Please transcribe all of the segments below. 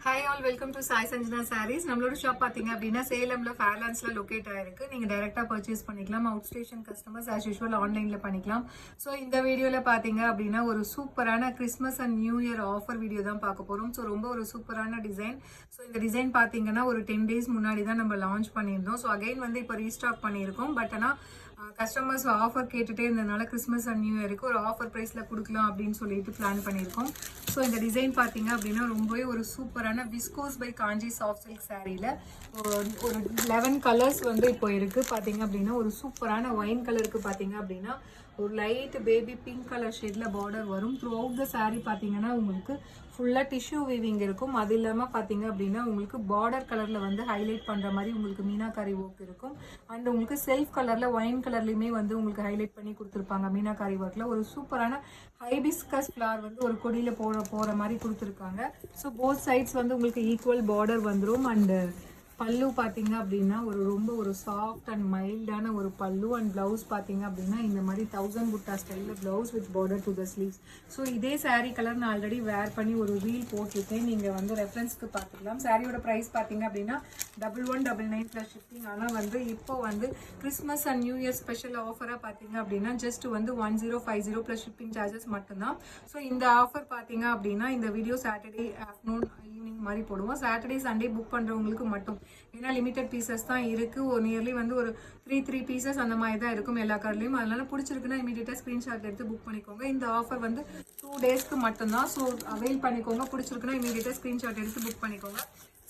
Hi all, welcome to Sai Sanjana sarees. நம்மளோட shop பார்த்தீங்க அப்படின்னா சேலம்ல ஃபேர்லான்ஸ்ல லொக்கேட் ஆயிருக்கு. நீங்க டைரக்டா பர்ச்சேஸ் பண்ணிக்கலாம். Out station customers as usual ஆன்லைன்ல பண்ணிக்கலாம். ஸோ இந்த வீடியோல பாத்தீங்க அப்படின்னா ஒரு சூப்பரான Christmas and new year offer video தான் பார்க்க போறோம். ஸோ ரொம்ப ஒரு சூப்பரான டிசைன். ஸோ இந்த டிசைன் பாத்தீங்கன்னா ஒரு 10 days முன்னாடி தான் நம்ம லான்ச் பண்ணியிருந்தோம். ஸோ அகைன் வந்து இப்போ ரீஸ்டாக் பண்ணியிருக்கோம். பட் ஆனால் கஸ்டமர்ஸ் ஆஃபர் கேட்டுட்டே இருந்ததுனால கிறிஸ்மஸ் அண்ட் நியூ இயருக்கு ஒரு ஆஃபர் ப்ரைஸில் கொடுக்கலாம் அப்படின்னு சொல்லிட்டு பிளான் பண்ணியிருக்கோம். ஸோ இந்த டிசைன் பார்த்தீங்க அப்படின்னா ரொம்பவே ஒரு சூப்பரான viscose by Kanchi soft silk சாரியில் ஒரு 11 கலர்ஸ் வந்து இப்போ இருக்குது. பார்த்தீங்க அப்படின்னா ஒரு சூப்பரான ஒயின் கலருக்கு பார்த்தீங்க அப்படின்னா ஒரு லைட் பேபி பிங்க் கலர் ஷேடில் பார்டர் வரும். த்ரூ அவுட் த சாரீ பார்த்தீங்கன்னா உங்களுக்கு ஃபுல்லாக டிஷ்யூ வீவிங் இருக்கும். அது இல்லாமல் பார்த்தீங்க அப்படின்னா உங்களுக்கு பார்டர் கலரில் வந்து ஹைலைட் பண்ணுற மாதிரி உங்களுக்கு மீனாக்காரி ஒர்க் இருக்கும். அண்ட் உங்களுக்கு செல்ஃப் கலரில் ஒயின் கலர்லையுமே வந்து உங்களுக்கு ஹைலைட் பண்ணி கொடுத்துருப்பாங்க. மீனாக்காரி ஒர்க்கில் ஒரு சூப்பரான ஹைபிஸ்கஸ் ஃப்ளவர் வந்து ஒரு கொடியில் போகிற மாதிரி கொடுத்துருக்காங்க. ஸோ போத் சைட்ஸ் வந்து உங்களுக்கு ஈக்குவல் பார்டர் வந்துடும். அண்டு பல்லு பார்த்தீங்க அப்படின்னா ரொம்ப ஒரு சாஃப்ட் அண்ட் மைல்டான ஒரு பல்லு. அண்ட் பிளவுஸ் பார்த்தீங்க அப்படின்னா இந்த மாதிரி 1000 புட்டா ஸ்டைலில் blouse with border to the sleeves. So இதே சாரீ கலர் நான் ஆல்ரெடி வேர் பண்ணி ஒரு ரீல் போட்டிருக்கேன். நீங்கள் வந்து ரெஃபரன்ஸ்க்கு பார்த்துக்கலாம். சாரியோட ப்ரைஸ் பார்த்தீங்க அப்படின்னா 1199 ப்ளஸ் ஷிப்பிங். ஆனால் வந்து இப்போ வந்து Christmas and new year special ஆஃபராக பார்த்தீங்க அப்படின்னா ஜஸ்ட் வந்து 1050 ப்ளஸ் ஷிப்பிங் சார்ஜஸ் மட்டும்தான். ஸோ இந்த ஆஃபர் பார்த்தீங்க அப்படின்னா இந்த வீடியோ சாட்டர்டே ஆஃப்டர்நூன் ஈவினிங் மாதிரி போடுவோம். சாட்டர்டே சண்டே புக் பண்ணுறவங்களுக்கு மட்டும், ஏன்னா லிமிடெட் பீசஸ் தான் இருக்கு. ஒரு நியர்லி வந்து ஒரு 3 பீசஸ் அந்த மாதிரி தான் இருக்கும் எல்லா கலர்லையும். அதனால பிடிச்சிருக்குன்னா இமீடியட்டா ஸ்கிரீன்ஷாட் எடுத்து புக் பண்ணிக்கோங்க. இந்த ஆஃபர் வந்து 2 daysக்கு மட்டும்தான். ஸோ அவைல் பண்ணிக்கோங்க. பிடிச்சிருக்குன்னா இமீடியட்டா ஸ்கிரீன்ஷாட் எடுத்து புக் பண்ணிக்கோங்க.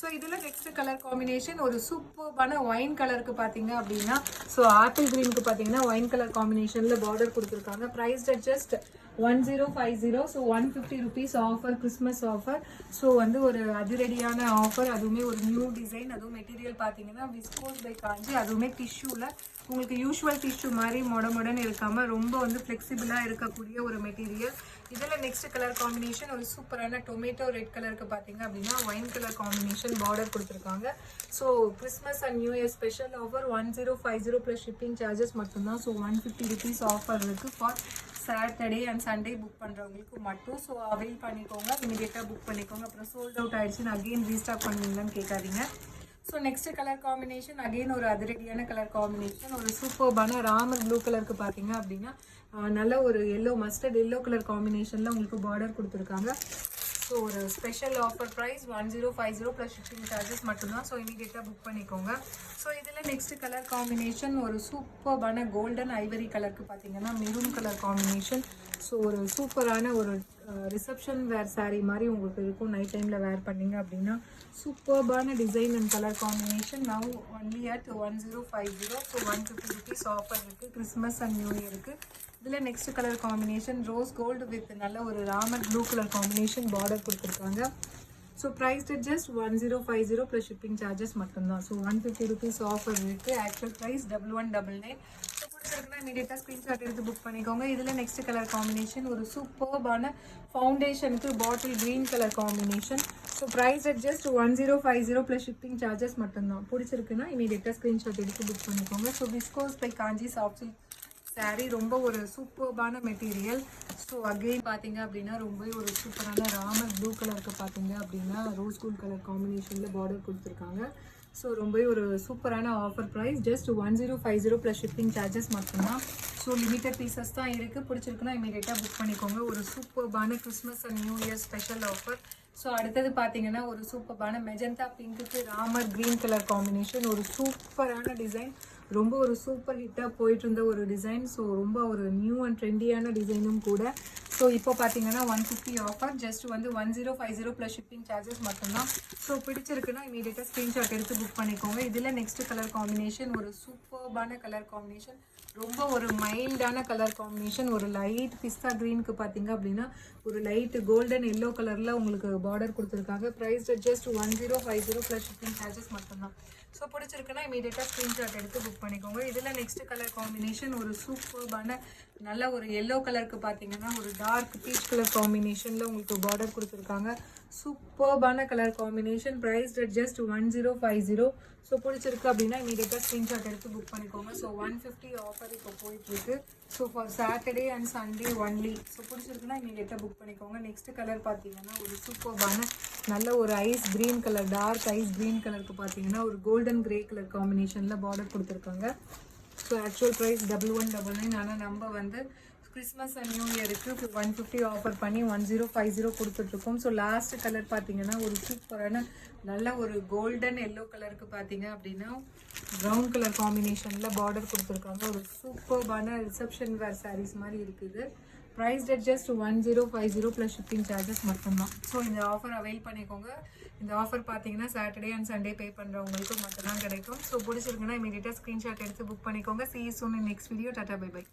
ஸோ இதில் நெக்ஸ்ட் கலர் காம்பினேஷன் ஒரு சூப்பரான ஒயின் கலருக்கு பார்த்தீங்க அப்படின்னா ஸோ ஆப்பிள் கிரீனுக்கு பார்த்தீங்கன்னா ஒயின் கலர் காம்பினேஷனில் பார்டர் கொடுத்துருக்காங்க. Price just 1050. So 150 rupees offer, Christmas offer. So வந்து ஒரு அதிரடியான ஆஃபர். அதுவுமே ஒரு நியூ டிசைன். அதுவும் மெட்டீரியல் பார்த்தீங்கன்னா விஸ்கோஸ் பை காஞ்சி. அதுவுமே டிஷ்யூவில் உங்களுக்கு யூஷுவல் டிஷ்யூ மாதிரி மொடன்னு இருக்காமல் ரொம்ப வந்து ஃப்ளெக்சிபிளாக இருக்கக்கூடிய ஒரு மெட்டீரியல். இதில் நெக்ஸ்ட் கலர் காம்பினேஷன் ஒரு சூப்பரான டொமேட்டோ ரெட் கலருக்கு பார்த்தீங்க அப்படின்னா ஒயின் கலர் காம்பினேஷன் பார்டர் கொடுத்துருக்காங்க. So Christmas and new year special offer 1050 plus shipping charges மட்டும்தான். ஸோ 150 rupees ஆஃபர் இருக்குது for Saturday and Sunday book பண்ணுறவங்களுக்கு மட்டும். ஸோ அவைல் பண்ணிக்கோங்க, இமீடியட்டாக புக் பண்ணிக்கோங்க. அப்புறம் சோல்ட் அவுட் ஆயிடுச்சுன்னு அகெயின் ரீஸ்டாக் பண்ணுவீங்களான்னு கேட்காதீங்க. So next colour combination again ஒரு அதிரடியான கலர் காம்பினேஷன். ஒரு சூப்பர்பான ராமர் ப்ளூ கலருக்கு பார்த்தீங்க அப்படின்னா நல்ல ஒரு மஸ்டர்ட் எல்லோ கலர் காம்பினேஷனில் உங்களுக்கு பார்டர் கொடுத்துருக்காங்க. ஸோ ஒரு special offer price 1050 plus shipping charges மட்டும்தான். ஸோ இமீடியட்டாக புக் பண்ணிக்கோங்க. ஸோ இதில் நெக்ஸ்ட் கலர் காம்பினேஷன் ஒரு சூப்பர்பான கோல்டன் ஐவரி கலருக்கு பார்த்தீங்கன்னா மெரூன் கலர் காம்பினேஷன். ஸோ ஒரு சூப்பரான ஒரு ரிசப்ஷன் வேர் சாரீ மாதிரி உங்களுக்கு இருக்கும். நைட் டைமில் வேர் பண்ணிங்க அப்படின்னா சூப்பர்பான design and colour combination. Now only at 1050. So 150 rupees offer இருக்குது கிறிஸ்மஸ் அண்ட் நியூ இயருக்கு. இதில் next colour combination rose gold with நல்ல ஒரு Ramar blue colour combination border கொடுத்துருக்காங்க. So price just 1050 plus shipping charges மட்டும்தான். ஸோ 150 rupees ஆஃபர் இருக்குது. Actual price 1199. So பிடிச்சிருக்குன்னா இமீடியட்டாக ஸ்க்ரீன்ஷாட் எடுத்து புக் பண்ணிக்கோங்க. இதில் நெக்ஸ்ட் கலர் காம்பினேஷன் ஒரு சூப்பர்பான ஃபவுண்டேஷனுக்கு bottle green colour combination. So price just 1050 plus shipping charges மட்டும்தான். பிடிச்சிருக்குன்னா இமீடியட்டாக ஸ்க்ரீன்ஷாட் எடுத்து புக் பண்ணிக்கோங்க. So viscose by Kanchi soft silk sari ரொம்ப ஒரு சூப்பர்பான மெட்டீரியல். ஸோ அகெயின் பார்த்தீங்க அப்படின்னா ரொம்ப ஒரு சூப்பரான ராமர் ப்ளூ கலருக்கு பார்த்தீங்க அப்படின்னா ரோஸ் கோல்ட் கலர் காம்பினேஷனில் பார்டர் கொடுத்துருக்காங்க. ஸோ ரொம்பவே ஒரு சூப்பரான offer price just 1050 plus shipping charges மட்டும்தான். ஸோ லிமிட்டட் பீசஸ் தான் இருக்குது. பிடிச்சிருக்குன்னா இமீடியட்டாக புக் பண்ணிக்கோங்க. ஒரு சூப்பர்பான Christmas and new year special offer. So அடுத்தது பார்த்தீங்கன்னா ஒரு சூப்பரான மெஜந்தா பிங்க்குக்கு ராமர் க்ரீன் கலர் காம்பினேஷன். ஒரு சூப்பரான டிசைன். ரொம்ப ஒரு சூப்பர் ஹிட்டாக போயிட்டு இருந்த ஒரு டிசைன். ஸோ ரொம்ப ஒரு நியூ அண்ட் ட்ரெண்டியான டிசைனும் கூட. ஸோ இப்போ பார்த்தீங்கன்னா 150 ஆஃபர் ஜஸ்ட் வந்து 1050 ப்ளஸ் ஷிப்பிங் சார்ஜஸ் மட்டும்தான். ஸோ பிடிச்சிருக்குன்னா இமீடியட்டாக ஸ்க்ரீன்ஷாட் எடுத்து புக் பண்ணிக்கோங்க. இதில் நெக்ஸ்ட் கலர் காம்பினேஷன் ஒரு சூப்பர்பான கலர் காம்பினேஷன். ரொம்ப ஒரு மைல்டான கலர் காம்பினேஷன். ஒரு லைட் பிஸ்தா க்ரீனுக்கு பார்த்தீங்க அப்படின்னா ஒரு லைட் கோல்டன் எல்லோ கலரில் உங்களுக்கு பார்டர் கொடுத்துருக்காங்க. Price just 1050 plus shipping charges மட்டும்தான். ஸோ பிடிச்சிருக்குன்னா இமீடியட்டாக ஸ்க்ரீன்ஷாட் எடுத்து புக் பண்ணிக்கோங்க. இதில் நெக்ஸ்ட் கலர் காம்பினேஷன் ஒரு சூப்பர்பான நல்ல ஒரு எல்லோ கலருக்கு பார்த்தீங்கன்னா ஒரு டார்க் பீச் கலர் காம்பினேஷனில் உங்களுக்கு பார்டர் கொடுத்துருக்காங்க. சூப்பர்பான colour combination. Price at just 1050. So பிடிச்சிருக்கு அப்படின்னா இமீடியட்டாக ஸ்க்ரீன்ஷாட் எடுத்து புக் பண்ணிக்கோங்க. ஸோ 150 ஆஃபர் இப்போ போயிட்டுருக்கு. So for Saturday and Sunday only. So பிடிச்சிருக்குன்னா இமீடியட்டாக புக் பண்ணிக்கோங்க. நெக்ஸ்ட் கலர் பார்த்தீங்கன்னா ஒரு சூப்பர்பான நல்ல ஒரு ice green colour, dark ice green கலருக்கு பார்த்தீங்கன்னா ஒரு கோல்டன் கிரே கலர் காம்பினேஷனில் பார்டர் கொடுத்துருக்காங்க. So actual price 1199. ஆனால் நம்ம வந்து கிறிஸ்மஸ் அண்ட் நியூ இயருக்கு 150 ஆஃபர் பண்ணி 1050 கொடுத்துட்ருக்கோம். ஸோ லாஸ்ட் கலர் பார்த்தீங்கன்னா ஒரு சூப்பரான நல்ல ஒரு கோல்டன் எல்லோ கலருக்கு பார்த்தீங்க அப்படின்னா ப்ரௌன் கலர் காம்பினேஷனில் பார்டர் கொடுத்துருக்காங்க. ஒரு சூப்பர்பான ரிசப்ஷன் வேர் சாரீஸ் மாதிரி இருக்குது. Price at just 1050 plus shipping charges மட்டும்தான். ஸோ இந்த ஆஃபர் அவைல் பண்ணிக்கோங்க. இந்த ஆஃபர் பார்த்தீங்கன்னா சாட்டர்டே அண்ட் சண்டே பே பண்ணுறவங்களுக்கு மட்டும்தான் கிடைக்கும். ஸோ பிடிச்சிருக்குன்னா இமீடியட்டாக ஸ்க்ரீன்ஷாட் எடுத்து புக் பண்ணிக்கோங்க. See you soon in next video. Tata, bye bye.